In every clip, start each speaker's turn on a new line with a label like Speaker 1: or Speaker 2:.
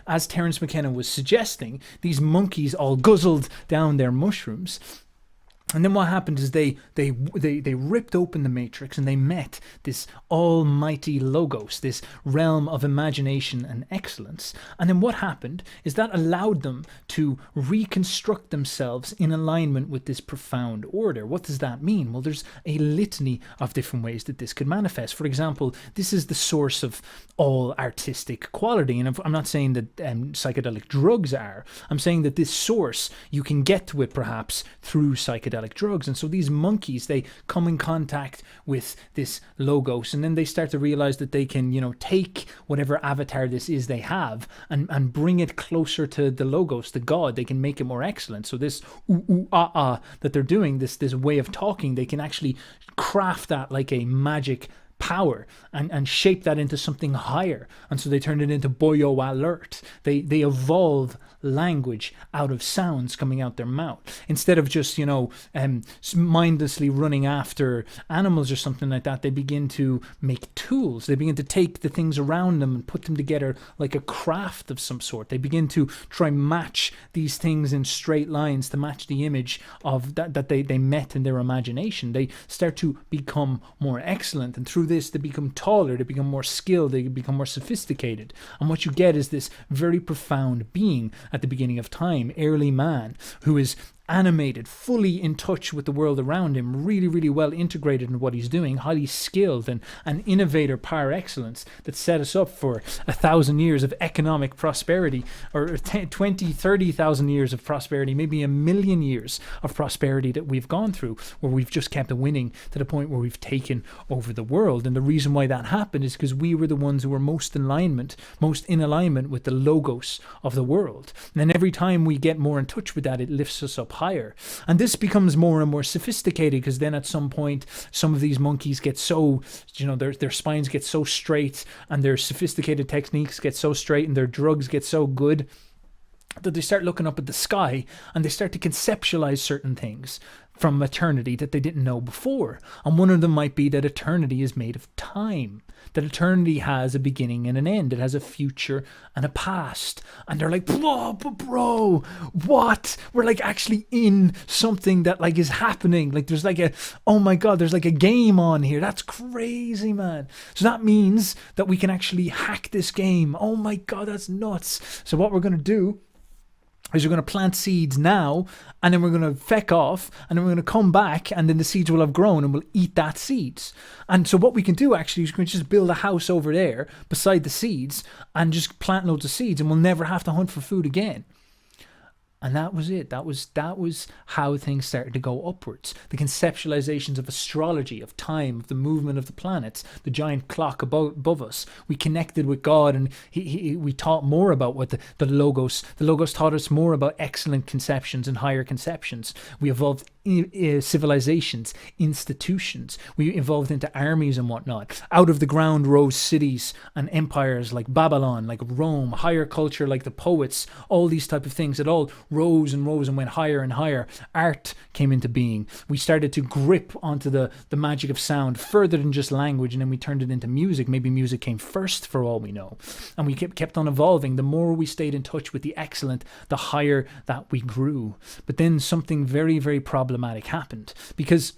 Speaker 1: as Terence McKenna was suggesting, these monkeys all guzzled down their mushrooms. And then what happened is they ripped open the matrix and they met this almighty logos, this realm of imagination and excellence. And then what happened is that allowed them to reconstruct themselves in alignment with this profound order. What does that mean? Well, there's a litany of different ways that this could manifest. For example, this is the source of all artistic quality. And I'm not saying that psychedelic drugs are. I'm saying that this source, you can get to it perhaps through psychedelic drugs. And so these monkeys, they come in contact with this logos, and then they start to realize that they can, take whatever avatar this is they have and bring it closer to the logos, the God. They can make it more excellent. So this that they're doing, this way of talking, they can actually craft that like a magic power and shape that into something higher. And so they turn it into Boyo alert. They evolve language out of sounds coming out their mouth, instead of just mindlessly running after animals or something like that. They begin to make tools. They begin to take the things around them and put them together like a craft of some sort. They begin to try match these things in straight lines to match the image of that they met in their imagination. They start to become more excellent, and through this they become taller, they become more skilled, they become more sophisticated. And what you get is this very profound being at the beginning of time, early man, who is animated, fully in touch with the world around him, really, really well integrated in what he's doing, highly skilled, and an innovator par excellence that set us up for 1,000 years of economic prosperity, or 20, 30,000 years of prosperity, maybe 1,000,000 years of prosperity that we've gone through, where we've just kept winning to the point where we've taken over the world. And the reason why that happened is because we were the ones who were most in alignment with the logos of the world. And then every time we get more in touch with that, it lifts us up higher. And this becomes more and more sophisticated, because then at some point some of these monkeys get so, their spines get so straight, and their sophisticated techniques get so straight, and their drugs get so good, that they start looking up at the sky and they start to conceptualize certain things from eternity that they didn't know before. And one of them might be that eternity is made of time, that eternity has a beginning and an end. It has a future and a past. And they're like, bro, what? We're like actually in something that like is happening. Like there's like oh my God, there's like a game on here. That's crazy, man. So that means that we can actually hack this game. Oh my God, that's nuts. So what we're going to do is we're going to plant seeds now, and then we're going to feck off, and then we're going to come back, and then the seeds will have grown and we'll eat that seeds. And so what we can do actually is we can just build a house over there beside the seeds and just plant loads of seeds, and we'll never have to hunt for food again. And that was it. That was how things started to go upwards. The conceptualizations of astrology, of time, of the movement of the planets, the giant clock above us. We connected with God, and we taught more about what the Logos. The Logos taught us more about excellent conceptions and higher conceptions. We evolved civilizations, institutions. We evolved into armies and whatnot. Out of the ground rose cities and empires like Babylon, like Rome, higher culture like the poets, all these type of things that all rose and went higher and higher. Art came into being. We started to grip onto the magic of sound further than just language, and then we turned it into music. Maybe music came first for all we know. And we kept on evolving. The more we stayed in touch with the excellent, the higher that we grew. But then something very, very problematic happened, because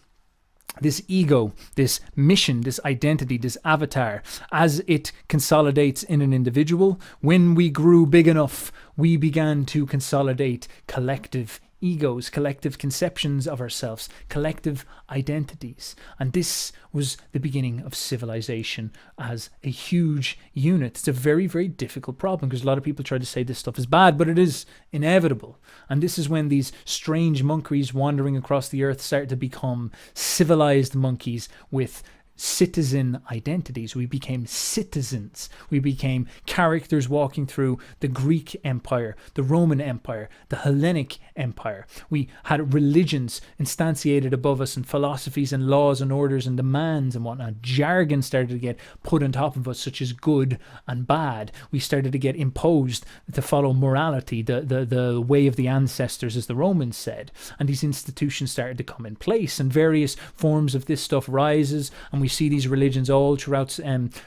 Speaker 1: this ego, this mission, this identity, this avatar, as it consolidates in an individual, when we grew big enough, we began to consolidate collective egos, collective conceptions of ourselves, collective identities. And this was the beginning of civilization as a huge unit. It's a very, very difficult problem, because a lot of people try to say this stuff is bad, but it is inevitable. And this is when these strange monkeys wandering across the earth started to become civilized monkeys with citizen identities. We became citizens. We became characters walking through the Greek Empire, the Roman Empire, the Hellenic Empire. We had religions instantiated above us, and philosophies and laws and orders and demands and whatnot. Jargon started to get put on top of us, such as good and bad. We started to get imposed to follow morality, the way of the ancestors, as the Romans said. And these institutions started to come in place, and various forms of this stuff rises, and we see these religions all throughout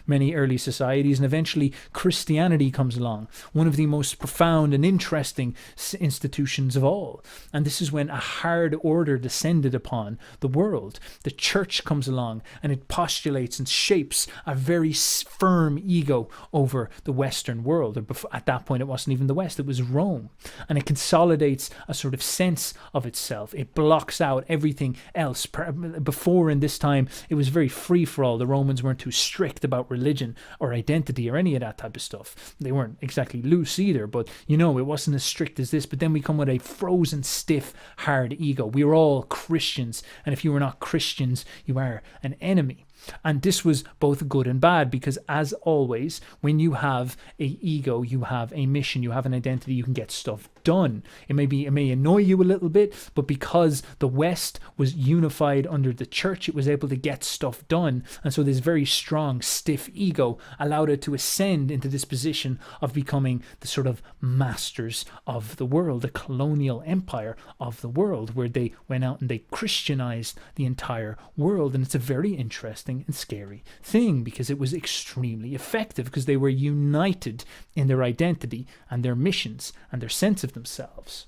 Speaker 1: many early societies, and eventually Christianity comes along, one of the most profound and interesting institutions of all. And this is when a hard order descended upon the world. The church comes along and it postulates and shapes a very firm ego over the Western world. At that point, it wasn't even the West, it was Rome. And it consolidates a sort of sense of itself. It blocks out everything else. Before, in this time, it was very free for all. The Romans weren't too strict about religion or identity or any of that type of stuff. They weren't exactly loose either, but it wasn't as strict as this. But then we come with a frozen, stiff, hard ego. We were all Christians, and if you were not Christians, you are an enemy. And this was both good and bad, because as always, when you have a ego, you have a mission, you have an identity, you can get stuff done. It may annoy you a little bit, but because the West was unified under the church, it was able to get stuff done. And so this very strong, stiff ego allowed it to ascend into this position of becoming the sort of masters of the world, the colonial empire of the world, where they went out and they Christianized the entire world. And it's a very interesting and scary thing, because it was extremely effective, because they were united in their identity and their missions and their sense of themselves.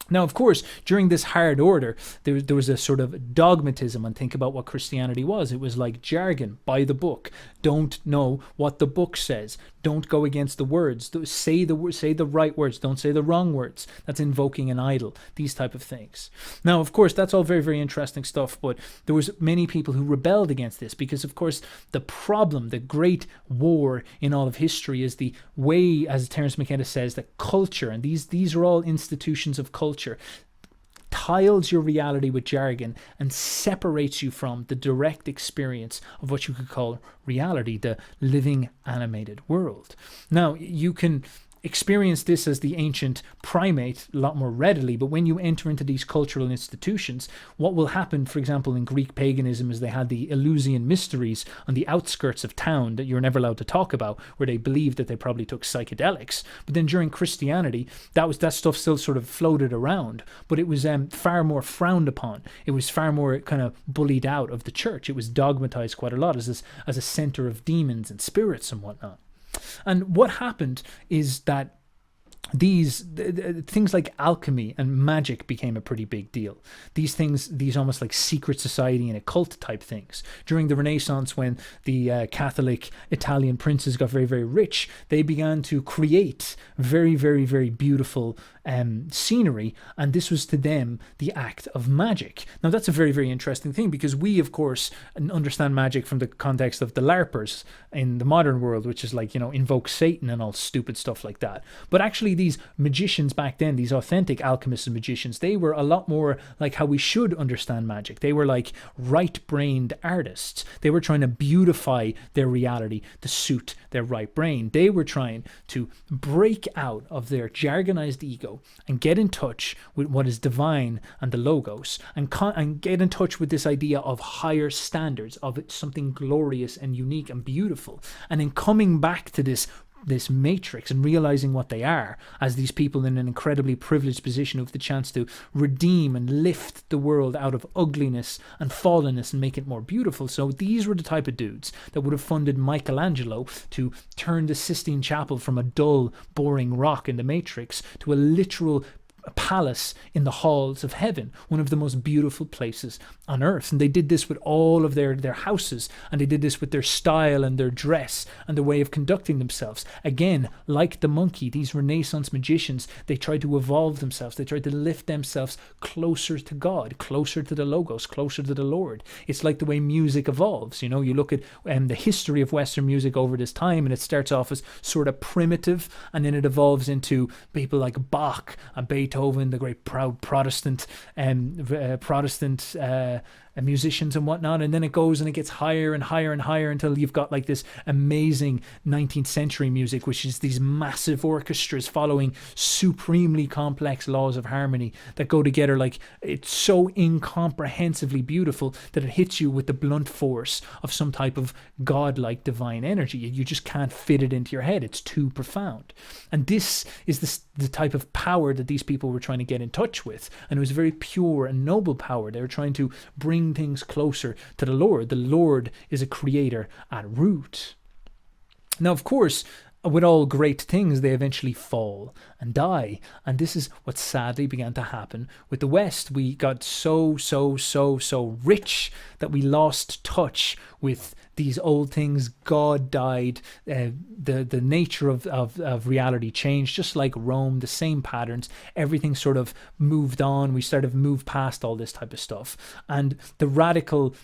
Speaker 1: Now, of course, during this hard order, there was a sort of dogmatism. And think about what Christianity was. It was like jargon, by the book. Don't know what the book says. Don't go against the words. Say the right words. Don't say the wrong words. That's invoking an idol. These type of things. Now, of course, that's all very, very interesting stuff. But there was many people who rebelled against this, because, of course, the problem, the great war in all of history, is the way, as Terence McKenna says, that culture, and these are all institutions of culture, tiles your reality with jargon and separates you from the direct experience of what you could call reality, the living, animated world. Now, you can experience this as the ancient primate a lot more readily, but when you enter into these cultural institutions, what will happen, for example, in Greek paganism, is they had the Eleusinian mysteries on the outskirts of town that you're never allowed to talk about, where they believed that they probably took psychedelics. But then during Christianity, that stuff still sort of floated around, but it was far more frowned upon. It was far more kind of bullied out of the church. It was dogmatized quite a lot as a center of demons and spirits and whatnot. And what happened is that these things like alchemy and magic became a pretty big deal. These almost like secret society and occult type things. During the Renaissance, when the Catholic Italian princes got very, very rich, they began to create very, very, very beautiful scenery, and this was to them the act of magic. Now, that's a very, very interesting thing, because we, of course, understand magic from the context of the LARPers in the modern world, which is like, invoke Satan and all stupid stuff like that. But actually, these magicians back then, these authentic alchemists and magicians, they were a lot more like how we should understand magic. They were like right-brained artists. They were trying to beautify their reality to suit their right brain. They were trying to break out of their jargonized ego and get in touch with what is divine and the logos, and get in touch with this idea of higher standards, of something glorious and unique and beautiful. And in coming back to this matrix and realizing what they are as these people in an incredibly privileged position who have the chance to redeem and lift the world out of ugliness and fallenness and make it more beautiful. So these were the type of dudes that would have funded Michelangelo to turn the Sistine Chapel from a dull, boring rock in the Matrix to a literal palace in the halls of heaven, one of the most beautiful places on earth. And they did this with all of their houses, and they did this with their style and their dress and the way of conducting themselves. Again, like the monkey, these Renaissance magicians, they tried to evolve themselves. They tried to lift themselves closer to God, closer to the logos, closer to the Lord. It's like the way music evolves. You look at the history of Western music over this time, and it starts off as sort of primitive, and then it evolves into people like Bach and Beethoven, the great proud Protestant musicians and whatnot, and then it goes and it gets higher and higher and higher until you've got like this amazing 19th century music, which is these massive orchestras following supremely complex laws of harmony that go together. Like, it's so incomprehensibly beautiful that it hits you with the blunt force of some type of godlike divine energy. You just can't fit it into your head. It's too profound. And this is the type of power that these people were trying to get in touch with, and it was very pure and noble power. They were trying to bring bring things closer to the Lord. The Lord is a creator at root. Now, of course, with all great things, they eventually fall and die. And this is what sadly began to happen with the West. We got so rich that we lost touch with these old things. God died. The nature of reality changed, just like Rome, the same patterns. Everything sort of moved on. We started to move past all this type of stuff. And the radical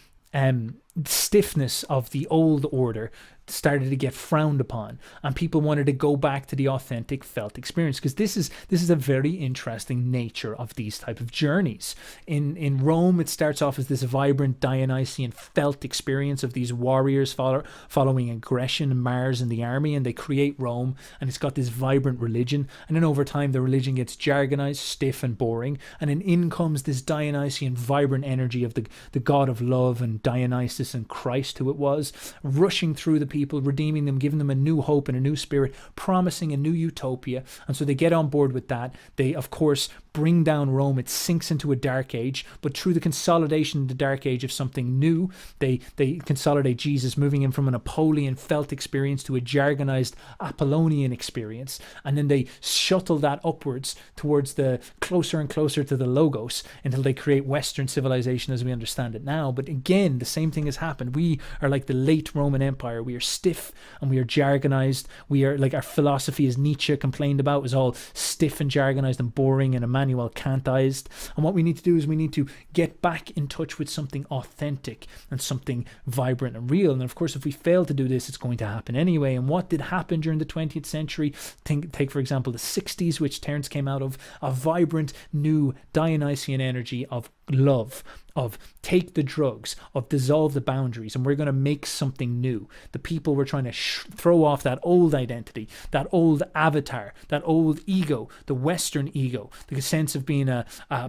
Speaker 1: stiffness of the old order started to get frowned upon, and people wanted to go back to the authentic felt experience, because this is a very interesting nature of these type of journeys. In Rome, it starts off as this vibrant Dionysian felt experience of these warriors following aggression, Mars and the army, and they create Rome, and it's got this vibrant religion. And then over time, the religion gets jargonized, stiff and boring, and then in comes this Dionysian vibrant energy of the god of love and Dionysus and Christ, who it was, rushing through the people, redeeming them, giving them a new hope and a new spirit, promising a new utopia. And so they get on board with that. They, of course, bring down Rome. It sinks into a dark age, but through the consolidation of the dark age of something new, they consolidate Jesus, moving him from an Apollyon felt experience to a jargonized Apollonian experience. And then they shuttle that upwards towards the closer and closer to the Logos until they create Western civilization as we understand it now. But again, the same thing has happened. We are like the late Roman Empire. We are stiff and we are jargonized. We are like, our philosophy, as Nietzsche complained about, was all stiff and jargonized and boring and Immanuel Kantized. And what we need to do is we need to get back in touch with something authentic and something vibrant and real. And of course, if we fail to do this, it's going to happen anyway. And what did happen during the 20th century? Take for example the 60s, which Terence came out of, a vibrant new Dionysian energy of love, of take the drugs, of dissolve the boundaries, and we're going to make something new. The people were trying to throw off that old identity, that old avatar, that old ego, the Western ego, the sense of being a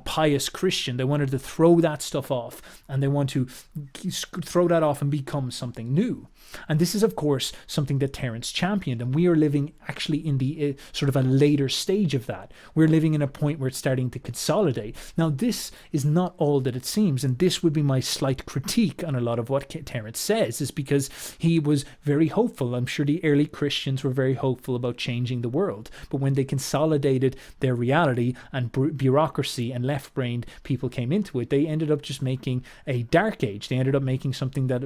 Speaker 1: pious Christian. They wanted to throw that stuff off, and they want to throw that off and become something new. And this is, of course, something that Terence championed, and we are living actually in the sort of a later stage of that. We're living in a point where it's starting to consolidate. Now, this is not all that it seems, and this would be my slight critique on a lot of what Terence says, is because he was very hopeful. I'm sure the early Christians were very hopeful about changing the world, but when they consolidated their reality and bureaucracy and left-brained people came into it, they ended up just making a dark age. They ended up making something that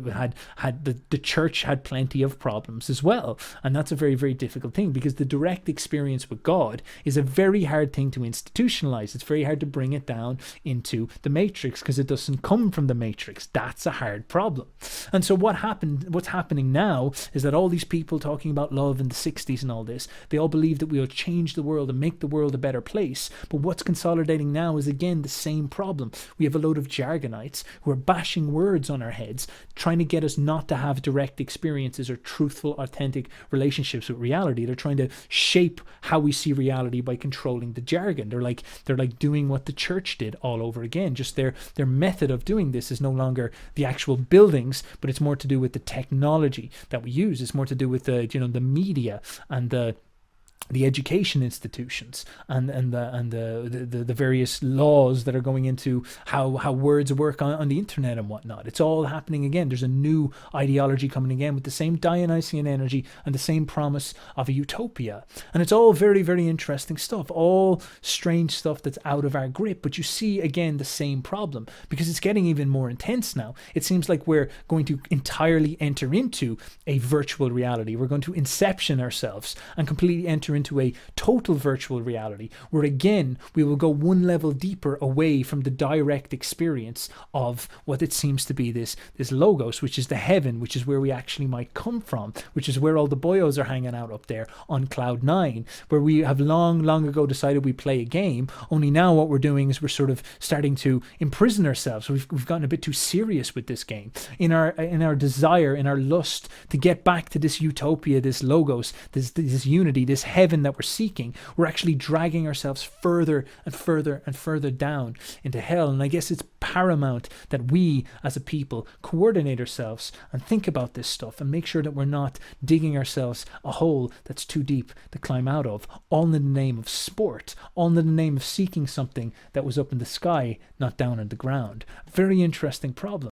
Speaker 1: had the church had plenty of problems as well. And that's a very, very difficult thing, because the direct experience with God is a very hard thing to institutionalize. It's very hard to bring it down into the matrix, because it doesn't come from the matrix. That's a hard problem. And so what's happening now is that all these people talking about love in the 60s and all this, they all believe that we will change the world and make the world a better place. But what's consolidating now is again the same problem. We have a load of jargonites who are bashing words on our heads, trying to get us not to have direct experiences or truthful, authentic relationships with reality. They're trying to shape how we see reality by controlling the jargon. They're like doing what the church did all over again. Just their method of doing this is no longer the actual buildings, but it's more to do with the technology that we use. It's more to do with the media and the education institutions and the various laws that are going into how words work on the internet and whatnot. It's all happening again. There's a new ideology coming again with the same Dionysian energy and the same promise of a utopia. And it's all very, very interesting stuff, all strange stuff that's out of our grip. But you see again the same problem, because it's getting even more intense now. It seems like we're going to entirely enter into a virtual reality. We're going to inception ourselves and completely enter into a total virtual reality, where again we will go one level deeper away from the direct experience of what it seems to be this logos, which is the heaven, which is where we actually might come from, which is where all the boyos are hanging out up there on cloud 9, where we have long ago decided we play a game. Only now what we're doing is we're sort of starting to imprison ourselves. We've gotten a bit too serious with this game in our desire, in our lust to get back to this utopia, this logos, this unity, this heaven that we're seeking, we're actually dragging ourselves further and further and further down into hell. And I guess it's paramount that we as a people coordinate ourselves and think about this stuff and make sure that we're not digging ourselves a hole that's too deep to climb out of, all in the name of sport, all in the name of seeking something that was up in the sky, not down on the ground. Very interesting problem.